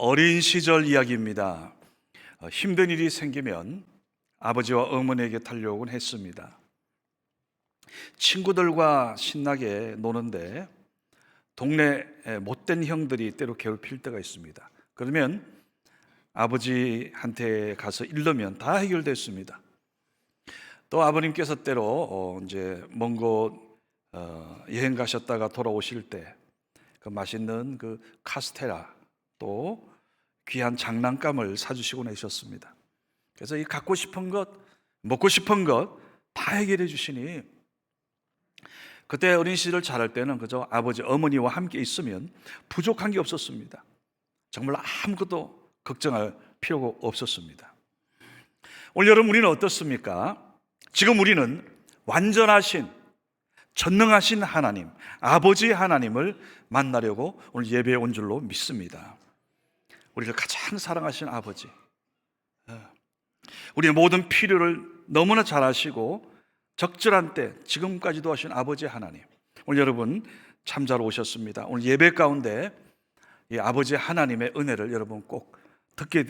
어린 시절 이야기입니다. 힘든 일이 생기면 아버지와 어머니에게 달려오곤 했습니다. 친구들과 신나게 노는데 동네 못된 형들이 때로 괴롭힐 때가 있습니다. 그러면 아버지한테 가서 일르면 다 해결됐습니다. 또 아버님께서 때로 이제 먼 곳 여행 가셨다가 돌아오실 때 그 맛있는 그 카스테라 또 귀한 장난감을 사주시곤 하셨습니다. 그래서 이 갖고 싶은 것, 먹고 싶은 것 다 해결해 주시니 그때 어린 시절 자랄 때는 그저 아버지, 어머니와 함께 있으면 부족한 게 없었습니다. 정말 아무것도 걱정할 필요가 없었습니다. 올 여름 우리는 어떻습니까? 지금 우리는 완전하신, 전능하신 하나님, 아버지 하나님을 만나려고 오늘 예배에 온 줄로 믿습니다. 우리를 가장 사랑하신 아버지, 우리의 모든 필요를 너무나 잘 아시고 적절한 때 지금까지도 하신 아버지 하나님, 오늘 여러분 참자로 오셨습니다. 오늘 예배 가운데 이 아버지 하나님의 은혜를 여러분 꼭 듣게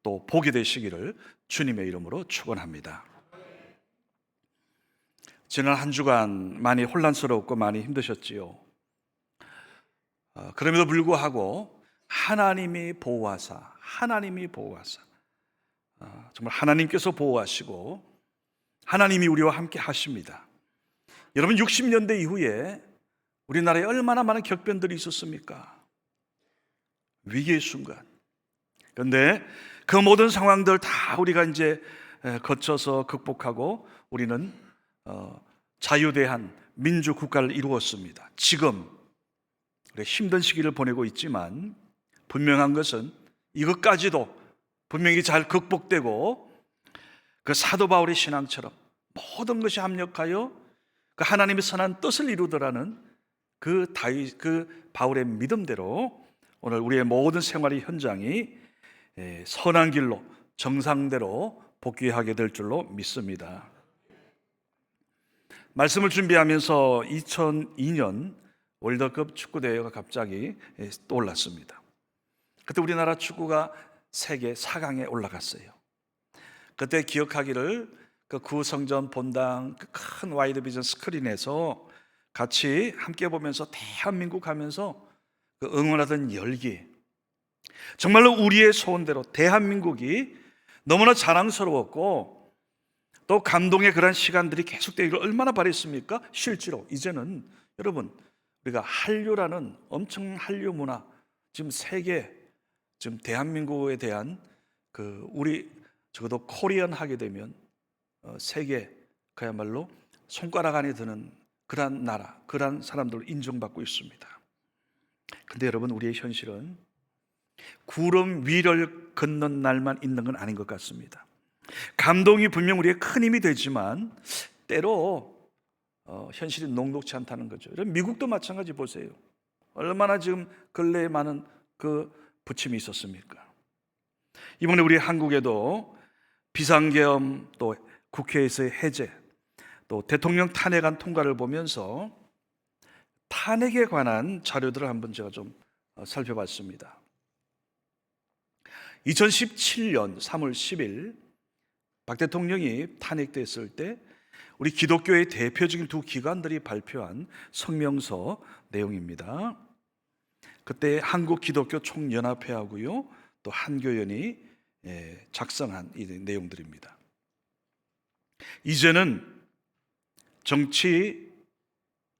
또 보게 되시기를 주님의 이름으로 축원합니다. 지난 한 주간 많이 혼란스럽고 많이 힘드셨지요. 그럼에도 불구하고 하나님이 보호하사 정말 하나님께서 보호하시고 하나님이 우리와 함께 하십니다. 여러분 60년대 이후에 우리나라에 얼마나 많은 격변들이 있었습니까? 위기의 순간. 그런데 그 모든 상황들 다 우리가 이제 거쳐서 극복하고 우리는 자유대한 민주국가를 이루었습니다. 지금 우리 힘든 시기를 보내고 있지만 분명한 것은 이것까지도 분명히 잘 극복되고 그 사도 바울의 신앙처럼 모든 것이 합력하여 그 하나님의 선한 뜻을 이루더라는 그 바울의 믿음대로 오늘 우리의 모든 생활의 현장이 선한 길로 정상대로 복귀하게 될 줄로 믿습니다. 말씀을 준비하면서 2002년 월드컵 축구대회가 갑자기 떠올랐습니다. 그때 우리나라 축구가 세계 4강에 올라갔어요. 그때 기억하기를 그 구성전 본당 그 큰 와이드 비전 스크린에서 같이 함께 보면서 대한민국 하면서 그 응원하던 열기, 정말로 우리의 소원대로 대한민국이 너무나 자랑스러웠고 또 감동의 그런 시간들이 계속되기를 얼마나 바랬습니까? 실제로 이제는 여러분 우리가 한류라는 엄청난 한류 문화, 지금 세계, 지금 대한민국에 대한 그 우리 적어도 코리안 하게 되면 세계 그야말로 손가락 안에 드는 그러한 나라, 그러한 사람들로 인정받고 있습니다. 근데 여러분 우리의 현실은 구름 위를 걷는 날만 있는 건 아닌 것 같습니다. 감동이 분명 우리의 큰 힘이 되지만 때로 현실이 녹록치 않다는 거죠. 미국도 마찬가지 보세요. 얼마나 지금 근래에 많은 그 부침이 있었습니까? 이번에 우리 한국에도 비상계엄 또 국회에서의 해제 또 대통령 탄핵안 통과를 보면서 탄핵에 관한 자료들을 한번 제가 좀 살펴봤습니다. 2017년 3월 10일 박 대통령이 탄핵됐을 때 우리 기독교의 대표적인 두 기관들이 발표한 성명서 내용입니다. 그때 한국기독교총연합회하고요 또 한교연이 작성한 이 내용들입니다. 이제는 정치,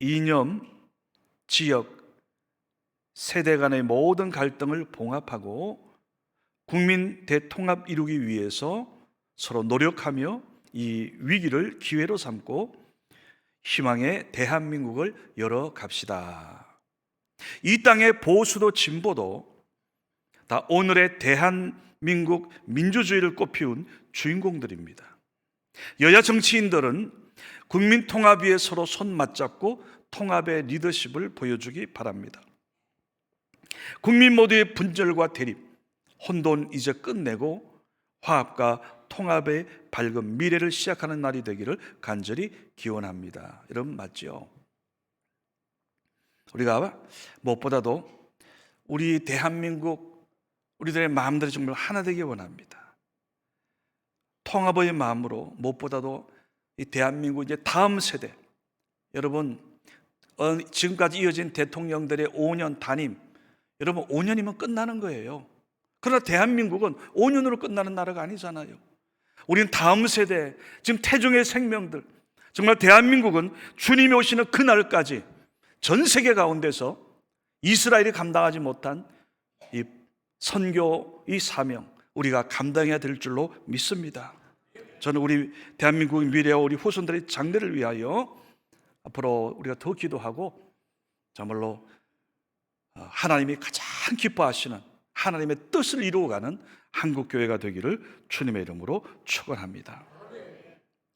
이념, 지역, 세대 간의 모든 갈등을 봉합하고 국민 대통합 이루기 위해서 서로 노력하며 이 위기를 기회로 삼고 희망의 대한민국을 열어갑시다. 이 땅의 보수도 진보도 다 오늘의 대한민국 민주주의를 꽃피운 주인공들입니다. 여야 정치인들은 국민 통합 위해 서로 손 맞잡고 통합의 리더십을 보여주기 바랍니다. 국민 모두의 분절과 대립, 혼돈 이제 끝내고 화합과 통합의 밝은 미래를 시작하는 날이 되기를 간절히 기원합니다. 여러분 맞죠? 우리가 무엇보다도 우리 대한민국 우리들의 마음들이 정말 하나 되기 원합니다. 통합의 마음으로, 무엇보다도 이 대한민국 이제 다음 세대, 여러분 지금까지 이어진 대통령들의 5년 단임, 여러분 5년이면 끝나는 거예요. 그러나 대한민국은 5년으로 끝나는 나라가 아니잖아요. 우리는 다음 세대, 지금 태중의 생명들, 정말 대한민국은 주님이 오시는 그날까지 전 세계 가운데서 이스라엘이 감당하지 못한 이 선교, 이 사명, 우리가 감당해야 될 줄로 믿습니다. 저는 우리 대한민국의 미래와 우리 후손들의 장래를 위하여 앞으로 우리가 더 기도하고 정말로 하나님이 가장 기뻐하시는 하나님의 뜻을 이루어가는 한국교회가 되기를 주님의 이름으로 축원합니다.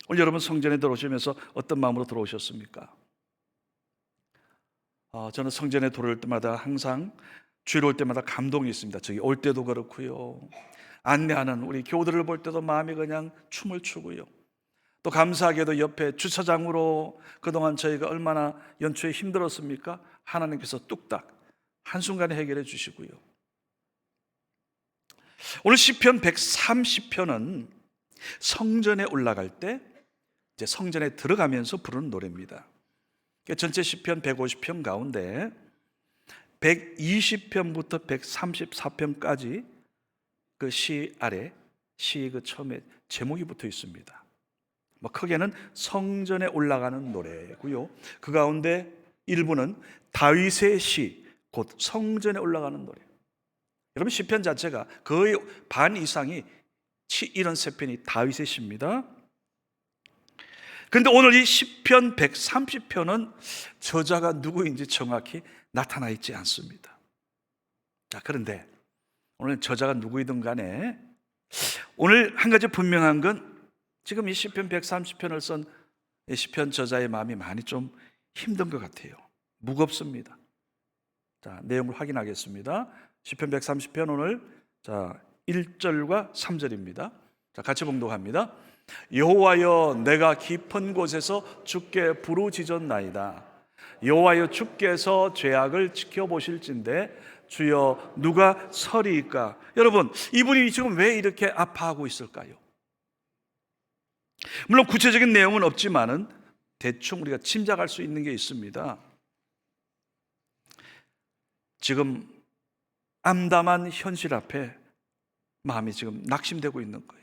오늘 여러분 성전에 들어오시면서 어떤 마음으로 들어오셨습니까? 저는 성전에 들어올 때마다 항상 주일 올 때마다 감동이 있습니다. 저기 올 때도 그렇고요, 안내하는 우리 교우들을 볼 때도 마음이 그냥 춤을 추고요, 또 감사하게도 옆에 주차장으로 그동안 저희가 얼마나 연초에 힘들었습니까? 하나님께서 뚝딱 한순간에 해결해 주시고요. 오늘 시편 130편은 성전에 올라갈 때 이제 성전에 들어가면서 부르는 노래입니다. 전체 시편 150편 가운데 120편부터 134편까지 그 시 아래 시 그 처음에 제목이 붙어 있습니다. 크게는 성전에 올라가는 노래고요, 그 가운데 일부는 다윗의 시, 곧 성전에 올라가는 노래. 여러분 시편 자체가 거의 반 이상이 73편이 다윗의 시입니다. 그런데 오늘 이 시편 130편은 저자가 누구인지 정확히 나타나 있지 않습니다. 그런데 오늘 저자가 누구이든 간에 오늘 한 가지 분명한 건 지금 이 시편 130편을 쓴 시편 저자의 마음이 많이 좀 힘든 것 같아요. 무겁습니다. 자, 내용을 확인하겠습니다. 시편 130편 오늘 1절과 3절입니다. 자, 같이 봉독합니다. 여호와여, 내가 깊은 곳에서 주께 부르짖었나이다. 여호와여, 주께서 죄악을 지켜보실진대 주여 누가 서리이까? 여러분, 이분이 지금 왜 이렇게 아파하고 있을까요? 물론 구체적인 내용은 없지만은 대충 우리가 짐작할 수 있는 게 있습니다. 지금 암담한 현실 앞에 마음이 지금 낙심되고 있는 거예요.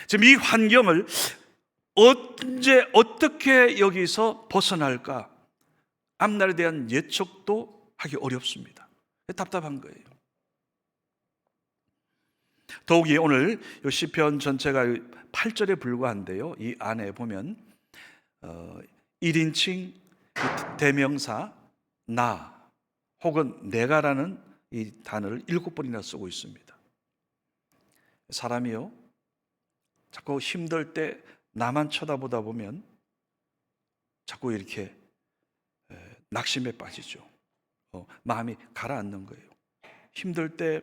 지금 이 환경을 언제 어떻게 여기서 벗어날까? 앞날에 대한 예측도 하기 어렵습니다. 답답한 거예요. 더욱이 오늘 이 시편 전체가 8절에 불과한데요, 이 안에 보면 1인칭 대명사 나 혹은 내가라는 이 단어를 7번이나 쓰고 있습니다. 사람이요, 자꾸 힘들 때 나만 쳐다보다 보면 자꾸 이렇게 낙심에 빠지죠. 마음이 가라앉는 거예요. 힘들 때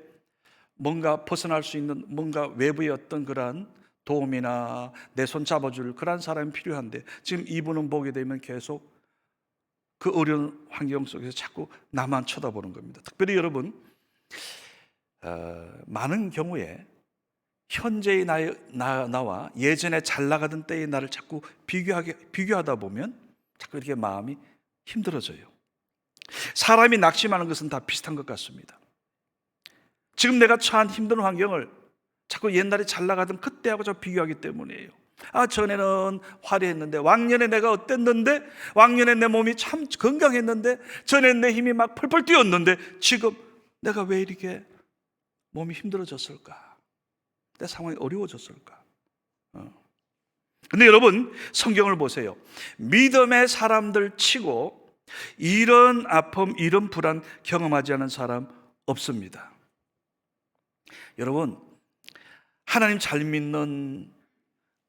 뭔가 벗어날 수 있는 뭔가 외부의 어떤 그러한 도움이나 내 손 잡아줄 그런 사람이 필요한데 지금 이분은 보게 되면 계속 그 어려운 환경 속에서 자꾸 나만 쳐다보는 겁니다. 특별히 여러분, 많은 경우에 현재의 나와 예전에 잘 나가던 때의 나를 자꾸 비교하다 보면 자꾸 이렇게 마음이 힘들어져요. 사람이 낙심하는 것은 다 비슷한 것 같습니다. 지금 내가 처한 힘든 환경을 자꾸 옛날에 잘 나가던 그때하고 저 비교하기 때문이에요. 전에는 화려했는데, 왕년에 내가 어땠는데, 왕년에 내 몸이 참 건강했는데, 전에 내 힘이 막 펄펄 뛰었는데 지금 내가 왜 이렇게 몸이 힘들어졌을까? 내 상황이 어려워졌을까? 근데 여러분, 성경을 보세요. 믿음의 사람들 치고 이런 아픔, 이런 불안 경험하지 않은 사람 없습니다. 여러분, 하나님 잘 믿는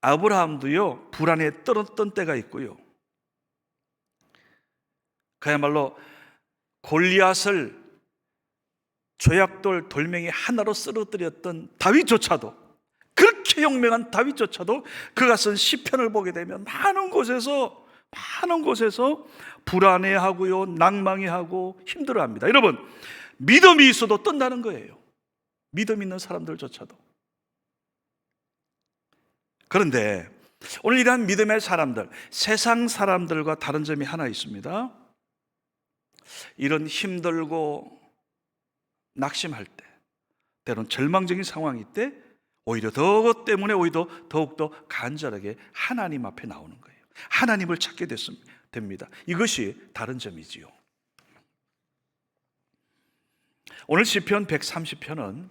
아브라함도요, 불안에 떨었던 때가 있고요, 그야말로 골리앗을 조약돌 돌멩이 하나로 쓰러뜨렸던 다윗조차도, 그렇게 용맹한 다윗조차도 그가 쓴 시편을 보게 되면 많은 곳에서 불안해하고요, 낭망해하고 힘들어합니다. 여러분, 믿음이 있어도 뜬다는 거예요. 믿음 있는 사람들조차도. 그런데 오늘 이러한 믿음의 사람들, 세상 사람들과 다른 점이 하나 있습니다. 이런 힘들고 낙심할 때, 때로는 절망적인 상황일 때 오히려 그것 때문에 오히려 더욱더 간절하게 하나님 앞에 나오는 거예요. 하나님을 찾게 됩니다. 이것이 다른 점이지요. 오늘 시편 130편은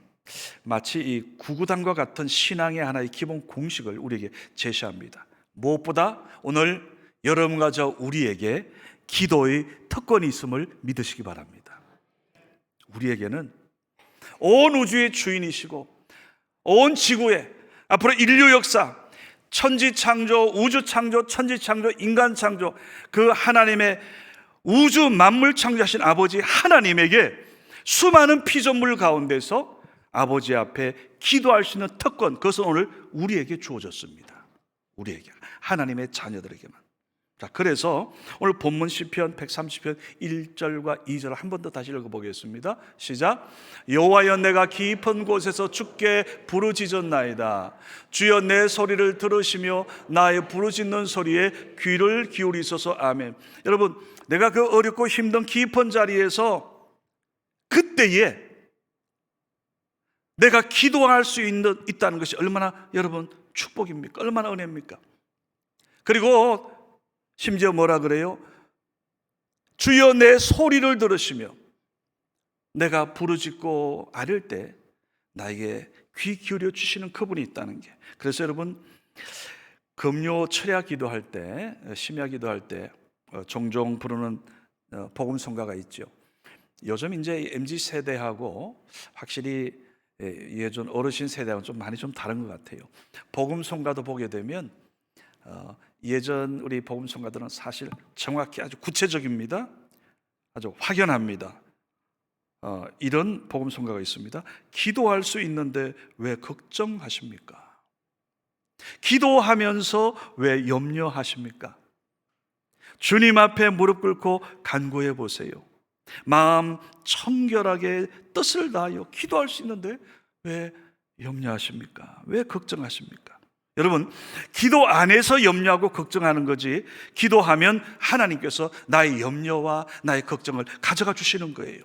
마치 이 구구단과 같은 신앙의 하나의 기본 공식을 우리에게 제시합니다. 무엇보다 오늘 여러분과 저 우리에게 기도의 특권이 있음을 믿으시기 바랍니다. 우리에게는 온 우주의 주인이시고 온 지구의 앞으로 인류 역사, 천지 창조, 우주 창조, 천지 창조, 인간 창조, 그 하나님의 우주 만물 창조하신 아버지 하나님에게 수많은 피조물 가운데서 아버지 앞에 기도할 수 있는 특권, 그것은 오늘 우리에게 주어졌습니다. 우리에게, 하나님의 자녀들에게만. 자, 그래서 오늘 본문 시편 130편 1절과 2절을 한 번 더 다시 읽어보겠습니다. 시작. 여호와여, 내가 깊은 곳에서 주께 부르짖었나이다. 주여, 내 소리를 들으시며 나의 부르짖는 소리에 귀를 기울이소서. 아멘. 여러분, 내가 그 어렵고 힘든 깊은 자리에서 그때에 내가 기도할 수 있다는 것이 얼마나 여러분 축복입니까? 얼마나 은혜입니까? 그리고 심지어 뭐라 그래요? 주여, 내 소리를 들으시며 내가 부르짖고 아릴 때 나에게 귀 기울여 주시는 그분이 있다는 게. 그래서 여러분, 금요 철야 기도할 때, 심야 기도할 때 종종 부르는 복음성가가 있죠. 요즘 이제 MZ 세대하고 확실히 예전 어르신 세대하고 좀 많이 좀 다른 것 같아요. 복음성가도 보게 되면 예전 우리 복음성가들은 사실 정확히 아주 구체적입니다. 아주 확연합니다. 이런 복음성가가 있습니다. 기도할 수 있는데 왜 걱정하십니까? 기도하면서 왜 염려하십니까? 주님 앞에 무릎 꿇고 간구해 보세요. 마음 청결하게 뜻을 다하여 기도할 수 있는데 왜 염려하십니까? 왜 걱정하십니까? 여러분, 기도 안에서 염려하고 걱정하는 거지, 기도하면 하나님께서 나의 염려와 나의 걱정을 가져가 주시는 거예요.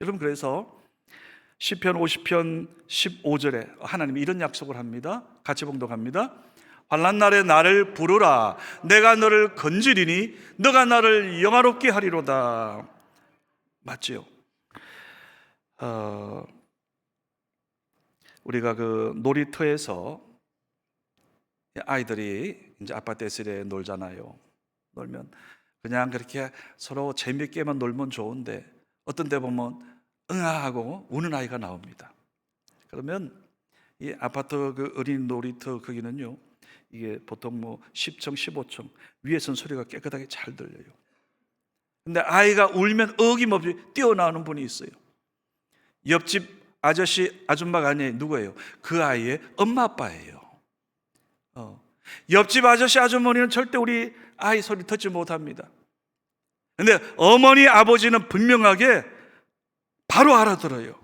여러분, 그래서 시편 50편 15절에 하나님이 이런 약속을 합니다. 같이 봉독합니다. 환난 날에 나를 부르라. 내가 너를 건지리니 너가 나를 영화롭게 하리로다. 맞지요? 우리가 그 놀이터에서 아이들이 이제 아파트 에스레 놀잖아요. 놀면 그냥 그렇게 서로 재밌게만 놀면 좋은데 어떤 데 보면 응아하고 우는 아이가 나옵니다. 그러면 이 아파트 그 어린 놀이터 거기는요, 이게 보통 뭐 10층, 15층 위에선 소리가 깨끗하게 잘 들려요. 근데 아이가 울면 어김없이 뛰어나오는 분이 있어요. 옆집 아저씨, 아줌마가 아니에요. 누구예요? 그 아이의 엄마 아빠예요. 옆집 아저씨, 아주머니는 절대 우리 아이 소리 듣지 못합니다. 근데 어머니, 아버지는 분명하게 바로 알아들어요,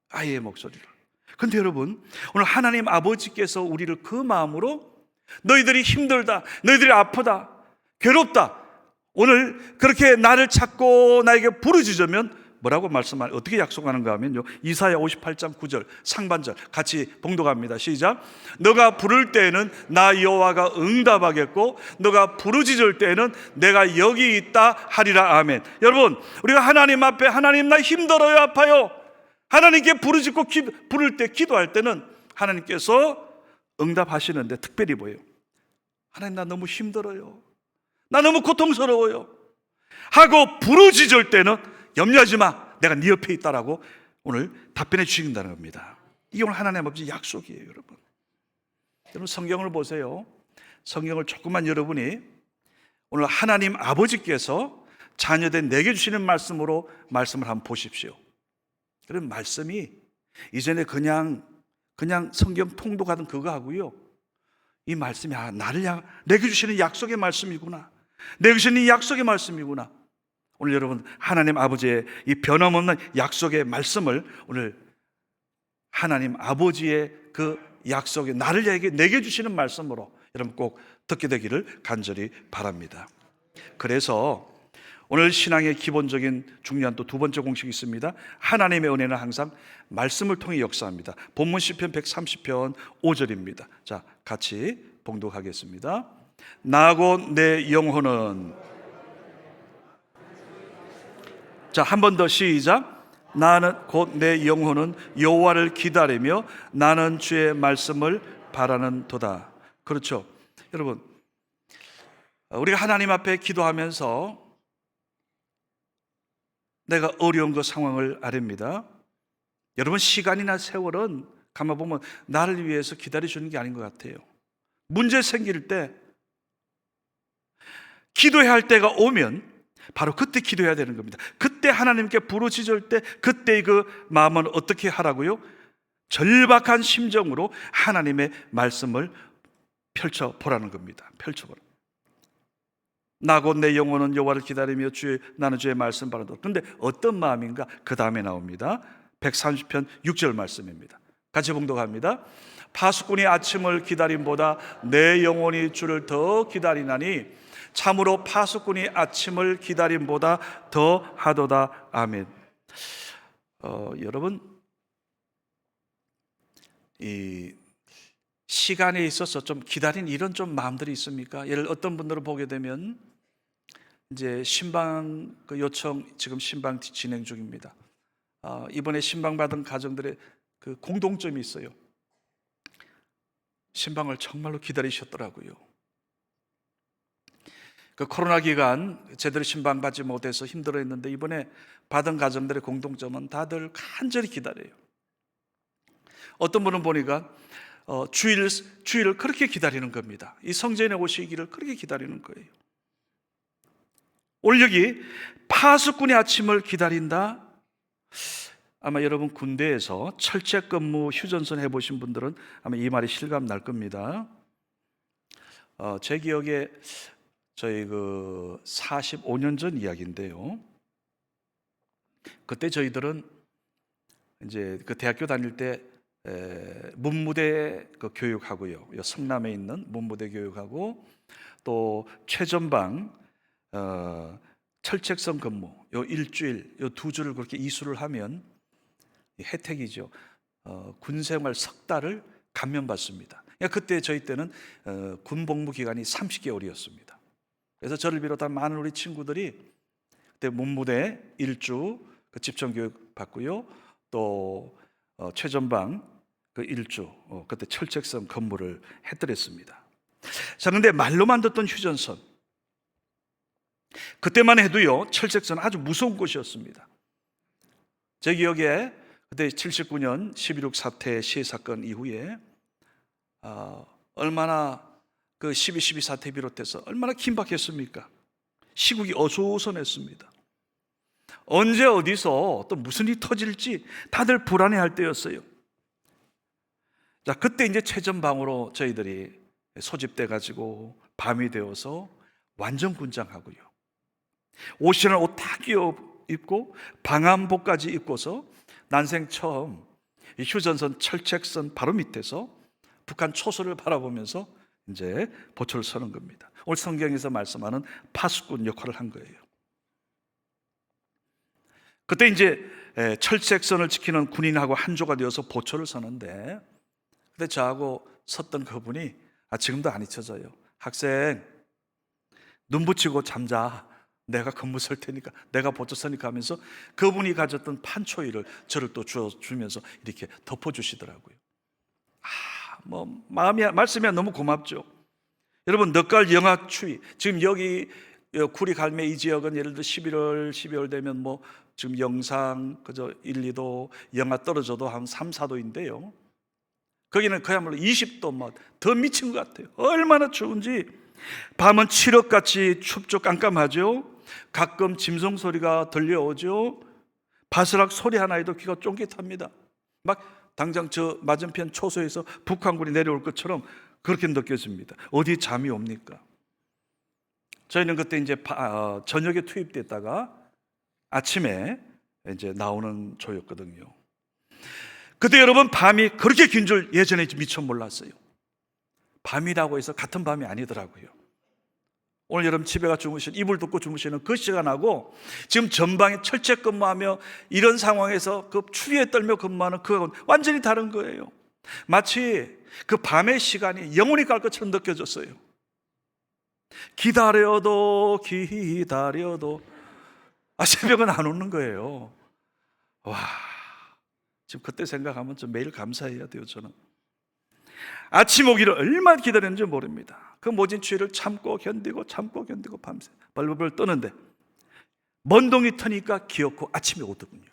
아이의 목소리를. 근데 여러분, 오늘 하나님 아버지께서 우리를 그 마음으로 너희들이 힘들다, 너희들이 아프다, 괴롭다, 오늘 그렇게 나를 찾고 나에게 부르짖으면 뭐라고 말씀하는, 어떻게 약속하는가 하면요, 이사야 58장 9절 상반절 같이 봉독합니다. 시작. 너가 부를 때에는 나 여호와가 응답하겠고 너가 부르짖을 때에는 내가 여기 있다 하리라. 아멘. 여러분, 우리가 하나님 앞에 하나님 나 힘들어요, 아파요, 하나님께 부르짖고 부를 때, 기도할 때는 하나님께서 응답하시는데 특별히 뭐예요? 하나님 나 너무 힘들어요, 나 너무 고통스러워요 하고 부르짖을 때는 염려하지 마, 내가 네 옆에 있다라고 오늘 답변해 주신다는 겁니다. 이게 오늘 하나님 아버지 약속이에요. 여러분, 성경을 보세요. 성경을 조금만 여러분이 오늘 하나님 아버지께서 자녀된 내게 주시는 말씀으로 말씀을 한번 보십시오. 그런 말씀이 이전에 그냥 성경 통독하던 그거 하고요, 이 말씀이 내게 주시는 약속의 말씀이구나, 내게 주시는 약속의 말씀이구나. 오늘 여러분, 하나님 아버지의 이 변함없는 약속의 말씀을 오늘 하나님 아버지의 그 약속에 나를 내게 주시는 말씀으로 여러분 꼭 듣게 되기를 간절히 바랍니다. 그래서 오늘 신앙의 기본적인 중요한 또 두 번째 공식이 있습니다. 하나님의 은혜는 항상 말씀을 통해 역사합니다. 본문 시편 130편 5절입니다. 자, 같이 봉독하겠습니다. 나고 내 영혼은, 자, 한 번 더 시작. 나는 곧 내 영혼은 여호와를 기다리며 나는 주의 말씀을 바라는도다. 그렇죠. 여러분, 우리가 하나님 앞에 기도하면서 내가 어려운 그 상황을 아렵니다. 여러분, 시간이나 세월은 가만 보면 나를 위해서 기다려주는 게 아닌 것 같아요. 문제 생길 때, 기도해야 할 때가 오면 바로 그때 기도해야 되는 겁니다. 그때 하나님께 부르짖을 때 그때의 그 마음은 어떻게 하라고요? 절박한 심정으로 하나님의 말씀을 펼쳐보라는 겁니다. 펼쳐보라. 나고 내 영혼은 여호와를 기다리며 나는 주의 말씀 바란다. 그런데 어떤 마음인가? 그 다음에 나옵니다. 130편 6절 말씀입니다. 같이 봉독합니다. 파수꾼이 아침을 기다림보다 내 영혼이 주를 더 기다리나니 참으로 파수꾼이 아침을 기다림보다 더 하도다. 아멘. 여러분, 이 시간에 있어서 좀 기다린 이런 좀 마음들이 있습니까? 예를 어떤 분들을 보게 되면 이제 신방 그 요청, 지금 신방 진행 중입니다. 이번에 신방 받은 가정들의 그 공동점이 있어요. 신방을 정말로 기다리셨더라고요. 그 코로나 기간 제대로 신방 받지 못해서 힘들어했는데 이번에 받은 가정들의 공동점은 다들 간절히 기다려요. 어떤 분은 보니까 주일을 그렇게 기다리는 겁니다. 이 성전에 오시기를 그렇게 기다리는 거예요. 오늘 여기 파수꾼의 아침을 기다린다. 아마 여러분 군대에서 철책 근무 휴전선 해보신 분들은 아마 이 말이 실감 날 겁니다. 제 기억에 저희 그 45년 전 이야기인데요. 그때 저희들은 이제 그 대학교 다닐 때 문무대 그 교육하고요. 성남에 있는 문무대 교육하고 또 최전방 철책선 근무 요 일주일 요 두 주를 그렇게 이수를 하면 혜택이죠. 군생활 석 달을 감면받습니다. 그때 저희 때는 군 복무 기간이 30개월이었습니다. 그래서 저를 비롯한 많은 우리 친구들이 그때 문무대 일주 그 집중교육 받고요. 또 최전방 그 일주 그때 철책선 근무를 했더랬습니다. 자, 그런데 말로만 듣던 휴전선, 그때만 해도요 철책선 아주 무서운 곳이었습니다. 제 기억에 그때 79년 11.6 사태 시해 사건 이후에 얼마나 그 12.12 사태 비롯해서 얼마나 긴박했습니까? 시국이 어수선했습니다. 언제 어디서 또 무슨 일이 터질지 다들 불안해할 때였어요. 자, 그때 이제 최전방으로 저희들이 소집돼 가지고 밤이 되어서 완전 군장하고요. 옷이는 옷 다 끼워 입고 방한복까지 입고서 난생 처음 이 휴전선 철책선 바로 밑에서 북한 초소를 바라보면서 이제 보초를 서는 겁니다. 오늘 성경에서 말씀하는 파수꾼 역할을 한 거예요. 그때 이제 철책선을 지키는 군인하고 한조가 되어서 보초를 서는데, 그때 저하고 섰던 그분이 지금도 안 잊혀져요. 학생, 눈 붙이고 잠자. 내가 근무 설 테니까, 내가 보초 서니까 하면서 그분이 가졌던 판초이를 저를 또 주면서 이렇게 덮어주시더라고요. 말씀이 너무 고맙죠. 여러분, 넉갈 영하추위, 지금 여기 구리 갈매 이 지역은 예를 들어 11월 12월 되면 뭐 지금 영상 그저 1, 2도 영하 떨어져도 한 3, 4도인데요. 거기는 그야말로 20도 더 미친 것 같아요. 얼마나 추운지. 밤은 칠흑같이 춥죠. 깜깜하죠. 가끔 짐승 소리가 들려오죠. 바스락 소리 하나에도 귀가 쫑깃합니다. 막 당장 저 맞은편 초소에서 북한군이 내려올 것처럼 그렇게 느껴집니다. 어디 잠이 옵니까? 저희는 그때 이제 저녁에 투입됐다가 아침에 이제 나오는 조였거든요. 그때 여러분 밤이 그렇게 긴 줄 예전에 미처 몰랐어요. 밤이라고 해서 같은 밤이 아니더라고요. 오늘 여러분 집에 가 주무시는, 이불 덮고 주무시는 그 시간하고 지금 전방에 철제 근무하며 이런 상황에서 그 추위에 떨며 근무하는 그건 완전히 다른 거예요. 마치 그 밤의 시간이 영원히 갈 것처럼 느껴졌어요. 기다려도 새벽은 안 오는 거예요. 와, 지금 그때 생각하면 좀 매일 감사해야 돼요. 저는 아침 오기를 얼마나 기다렸는지 모릅니다. 그 모진 추위를 참고 견디고 밤새 벌벌 떠는데 먼 동이 트니까 기어코 아침이 오더군요.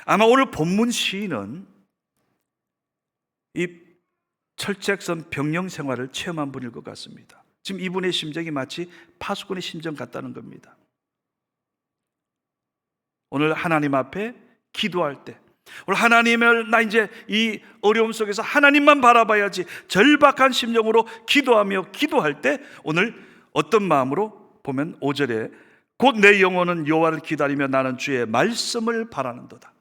아마 오늘 본문 시인은 이 철책선 병영 생활을 체험한 분일 것 같습니다. 지금 이분의 심정이 마치 파수꾼의 심정 같다는 겁니다. 오늘 하나님 앞에 기도할 때, 오늘 하나님을 나 이제 이 어려움 속에서 하나님만 바라봐야지 절박한 심정으로 기도할 때 오늘 어떤 마음으로 보면 5절에 곧 내 영혼은 여호와를 기다리며 나는 주의 말씀을 바라는도다.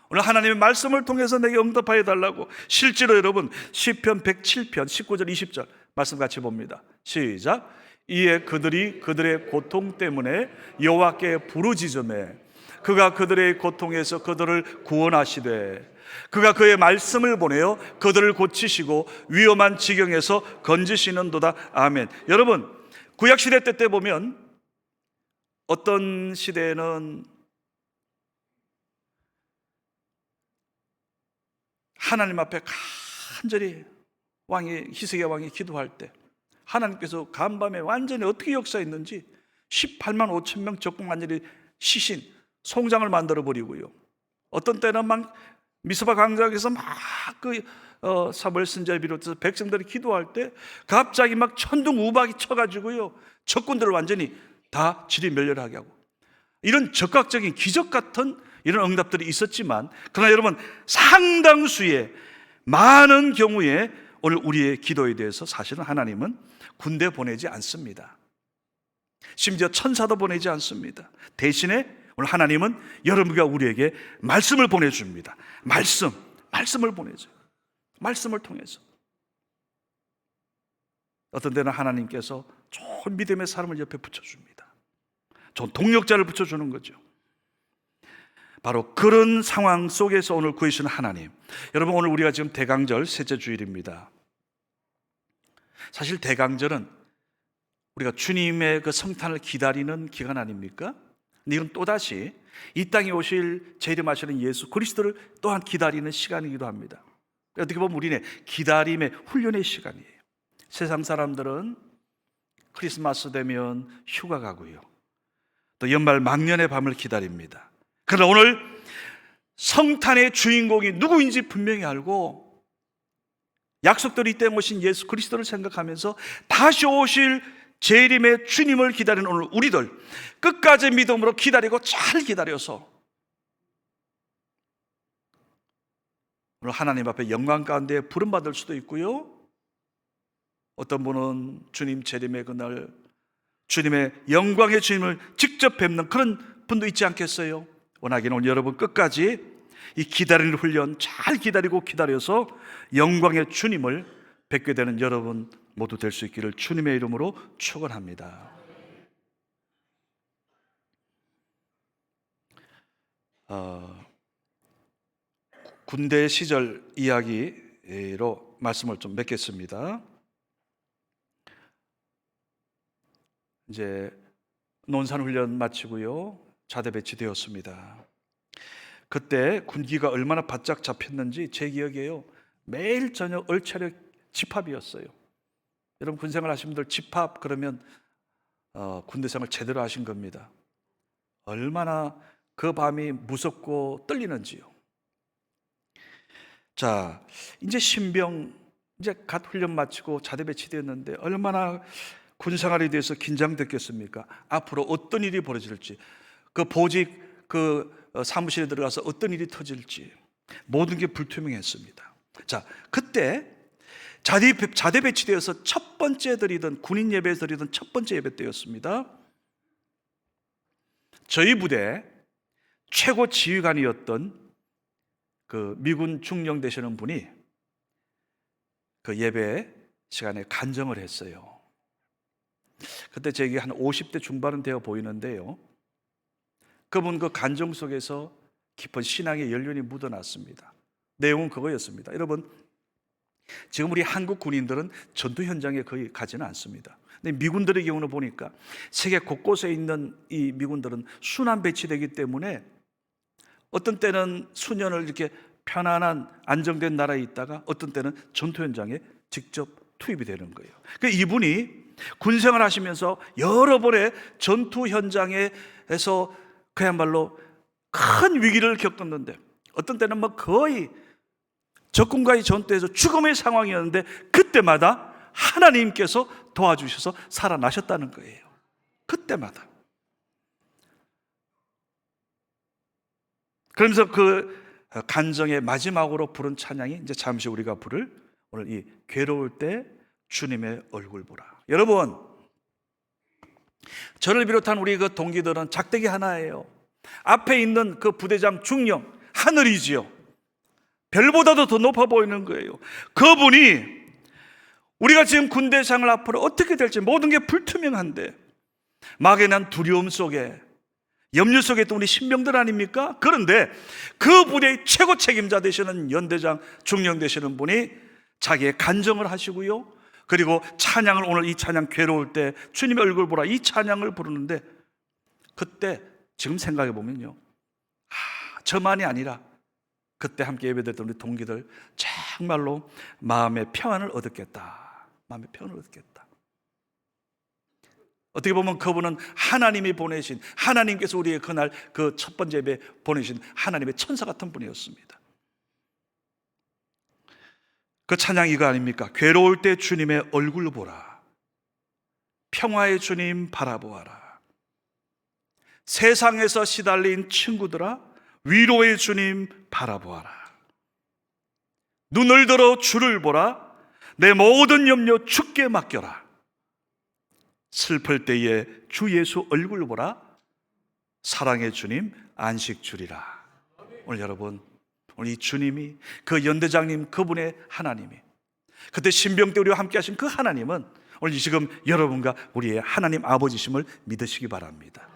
오늘 하나님의 말씀을 통해서 내게 응답하여 달라고. 실제로 여러분 시편 107편 19절 20절 말씀 같이 봅니다. 시작. 이에 그들이 그들의 고통 때문에 여호와께 부르짖으매 그가 그들의 고통에서 그들을 구원하시되 그가 그의 말씀을 보내어 그들을 고치시고 위험한 지경에서 건지시는도다. 아멘. 여러분 구약시대 때 보면 어떤 시대에는 하나님 앞에 간절히 히스기야 왕이 기도할 때 하나님께서 간밤에 완전히 어떻게 역사했는지 18만 5천 명 적국 완전히 시신 송장을 만들어 버리고요. 어떤 때는 막 미스바 광장에서 사무엘 선지자를 비롯해서 백성들이 기도할 때 갑자기 막 천둥우박이 쳐가지고요 적군들을 완전히 다 지리멸렬하게 하고, 이런 적극적인 기적 같은 이런 응답들이 있었지만, 그러나 여러분 상당수의 많은 경우에 오늘 우리의 기도에 대해서 사실은 하나님은 군대 보내지 않습니다. 심지어 천사도 보내지 않습니다. 대신에 오늘 하나님은 여러분과 우리에게 말씀을 보내줍니다. 말씀을 보내줘요. 말씀을 통해서. 어떤 때는 하나님께서 좋은 믿음의 사람을 옆에 붙여줍니다. 좋은 동력자를 붙여주는 거죠. 바로 그런 상황 속에서 오늘 구해주시는 하나님. 여러분 오늘 우리가 지금 대강절 셋째 주일입니다. 사실 대강절은 우리가 주님의 그 성탄을 기다리는 기간 아닙니까? 근데 이건 또다시 이 땅에 오실 재림하시는 예수 그리스도를 또한 기다리는 시간이기도 합니다. 어떻게 보면 우리는 기다림의 훈련의 시간이에요. 세상 사람들은 크리스마스 되면 휴가 가고요, 또 연말 망년의 밤을 기다립니다. 그러나 오늘 성탄의 주인공이 누구인지 분명히 알고 약속대로 이 땅에 오신 예수 그리스도를 생각하면서 다시 오실 재림의 주님을 기다리는 오늘 우리들, 끝까지 믿음으로 기다리고 잘 기다려서 오늘 하나님 앞에 영광 가운데 부름받을 수도 있고요, 어떤 분은 주님 재림의 그날 주님의 영광의 주님을 직접 뵙는 그런 분도 있지 않겠어요? 원하기는 오늘 여러분 끝까지 이 기다리는 훈련 잘 기다려서 영광의 주님을 뵙게 되는 여러분 모두 될 수 있기를 주님의 이름으로 축원합니다. 군대 시절 이야기로 말씀을 좀 맺겠습니다. 이제 논산 훈련 마치고요, 자대 배치되었습니다. 그때 군기가 얼마나 바짝 잡혔는지 제 기억이에요. 매일 저녁 얼차려 집합이었어요. 여러분 군생활 하신 분들 집합 그러면 군대생활 제대로 하신 겁니다. 얼마나 그 밤이 무섭고 떨리는지요. 자, 이제 신병 이제 갓 훈련 마치고 자대 배치되었는데 얼마나 군생활에 대해서 긴장됐겠습니까? 앞으로 어떤 일이 벌어질지, 그 보직 사무실에 들어가서 어떤 일이 터질지 모든 게 불투명했습니다. 자, 그때 자대 배치되어서 첫 번째 드리던 군인 예배 드리던 첫 번째 예배 때였습니다. 저희 부대 최고 지휘관이었던 그 미군 중령 되시는 분이 그 예배 시간에 간증을 했어요. 그때 제게 한 50대 중반은 되어 보이는데요, 그분 그 간증 속에서 깊은 신앙의 연륜이 묻어났습니다. 내용은 그거였습니다. 여러분, 지금 우리 한국 군인들은 전투 현장에 거의 가지는 않습니다. 근데 미군들의 경우는 보니까 세계 곳곳에 있는 이 미군들은 순환 배치되기 때문에 어떤 때는 수년을 이렇게 편안한 안정된 나라에 있다가 어떤 때는 전투 현장에 직접 투입이 되는 거예요. 그러니까 이분이 군생활 하시면서 여러 번의 전투 현장에서 그야말로 큰 위기를 겪었는데, 어떤 때는 뭐 거의 적군과의 전투에서 죽음의 상황이었는데 그때마다 하나님께서 도와주셔서 살아나셨다는 거예요. 그때마다. 그러면서 그 간정의 마지막으로 부른 찬양이 이제 잠시 우리가 부를 오늘 이 괴로울 때 주님의 얼굴 보라. 여러분, 저를 비롯한 우리 그 동기들은 작대기 하나예요. 앞에 있는 그 부대장 중령, 하늘이지요. 별보다도 더 높아 보이는 거예요. 그분이 우리가 지금 군대생활 앞으로 어떻게 될지 모든 게 불투명한데 막연한 두려움 속에, 염려 속에 있던 우리 신병들 아닙니까? 그런데 그 부대의 최고 책임자 되시는 연대장, 중령 되시는 분이 자기의 간증을 하시고요, 그리고 찬양을, 오늘 이 찬양 괴로울 때 주님의 얼굴 보라, 이 찬양을 부르는데, 그때 지금 생각해 보면요, 저만이 아니라 그때 함께 예배드렸던 우리 동기들 정말로 마음의 평안을 얻었겠다. 마음의 평안을 얻었겠다. 어떻게 보면 그분은 하나님이 보내신, 하나님께서 우리의 그날 그 첫 번째 예배 보내신 하나님의 천사 같은 분이었습니다. 그 찬양이 이거 아닙니까? 괴로울 때 주님의 얼굴 보라. 평화의 주님 바라보아라. 세상에서 시달린 친구들아, 위로의 주님 바라보아라. 눈을 들어 주를 보라. 내 모든 염려 주께 맡겨라. 슬플 때에 주 예수 얼굴 보라. 사랑의 주님 안식 주리라. 오늘 여러분, 오늘 이 주님이, 그 연대장님, 그분의 하나님이, 그때 신병 때 우리와 함께 하신 그 하나님은 오늘 이 지금 여러분과 우리의 하나님 아버지심을 믿으시기 바랍니다.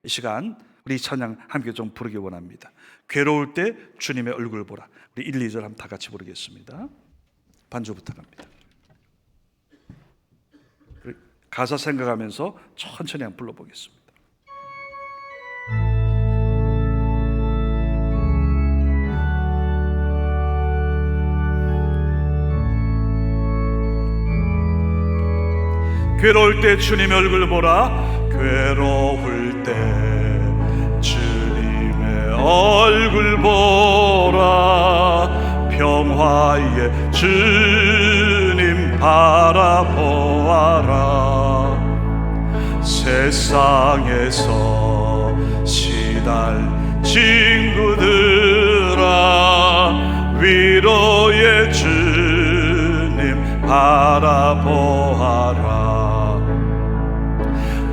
이 시간 우리 찬양 함께 좀 부르기 원합니다. 괴로울 때 주님의 얼굴 보라. 우리 1, 2절 한번 다 같이 부르겠습니다. 반주 부탁합니다. 가사 생각하면서 천천히 한번 불러보겠습니다. 괴로울 때 주님의 얼굴 보라. 괴로울 때 주님의 얼굴 보라. 평화의 주님 바라보아라. 세상에서 시달 친구들아, 위로의 주님 바라보아라.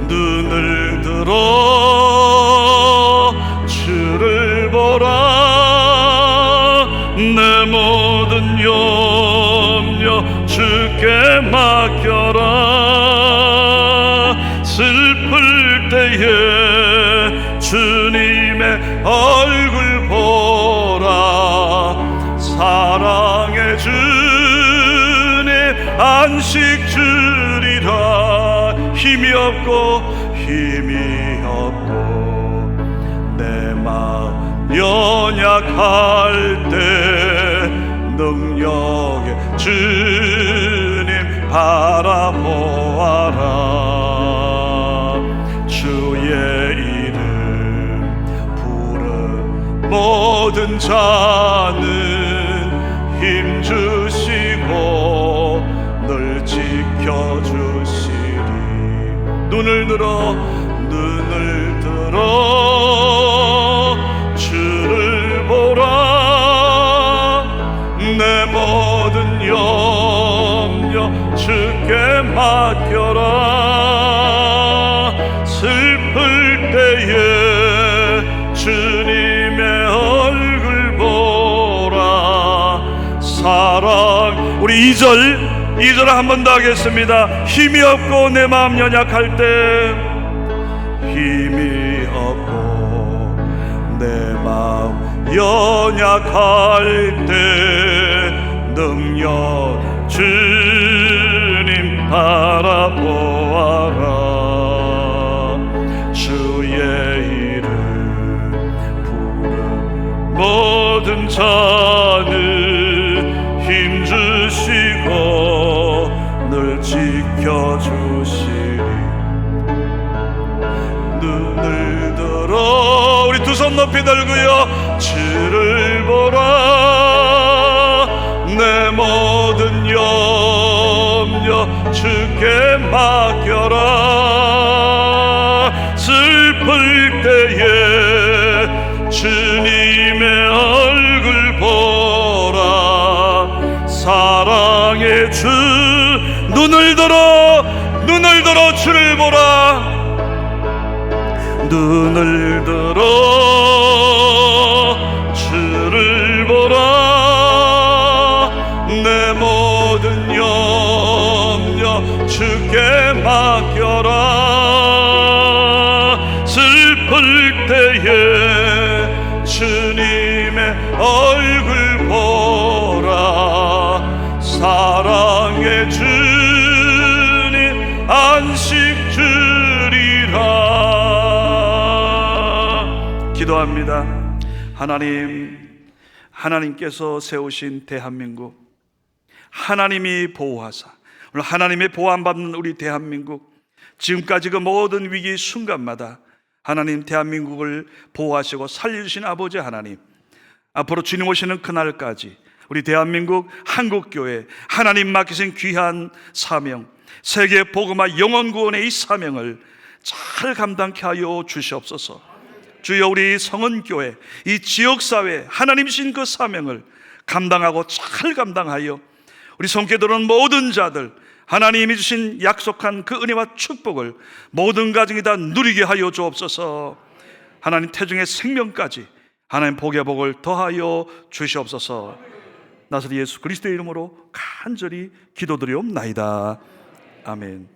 눈을 들어 주를 보라. 내 모든 염려 주께 맡겨라. 슬플 때에 주님의 얼굴 보라. 사랑의 주님 안식 주리라. 힘이 없고 내 마음 연약할 때 능력의 주님 바라보아라. 주의 이름 부른 모든 자는 힘 주시고 늘 지켜주시리. 눈을 들어 주를 보라. 내 모든 염려 주께 맡겨라. 슬플 때에 주님 우리 2절 한 번 더 하겠습니다. 힘이 없고 내 마음 연약할 때, 힘이 없고 내 마음 연약할 때 능력 주님 바라보아라. 주의 이름 부른 모든 자는 힘주시고 늘 지켜주시리. 눈을 들어 우리 두 손 높이 들고요. 주를 보라. 내 모든 염려 주께 맡겨라. 슬플 때에 주님의 얼굴 보라. 사랑의 주 눈을 들어 주를 보라. 눈을 들어 주를 보라. 내 모든 염려 주께 맡겨라. 슬플 때에 주님의 얼굴 보라. 사랑의 주님 안식 주리라. 기도합니다. 하나님께서 세우신 대한민국, 하나님이 보호하사 오늘 하나님의 보호받는 우리 대한민국, 지금까지 그 모든 위기 순간마다 하나님 대한민국을 보호하시고 살려주신 아버지 하나님, 앞으로 주님 오시는 그날까지 우리 대한민국 한국교회 하나님 맡기신 귀한 사명, 세계 복음화 영혼 구원의 이 사명을 잘 감당케 하여 주시옵소서. 주여, 우리 성은교회 이 지역사회 하나님 주신 그 사명을 감당하고 잘 감당하여 우리 성교에 들어온 모든 자들 하나님이 주신 약속한 그 은혜와 축복을 모든 가정이 다 누리게 하여 주옵소서. 하나님 태중의 생명까지 하나님 복의 복을 더하여 주시옵소서. 나사렛 예수 그리스도의 이름으로 간절히 기도드리옵나이다. 아멘.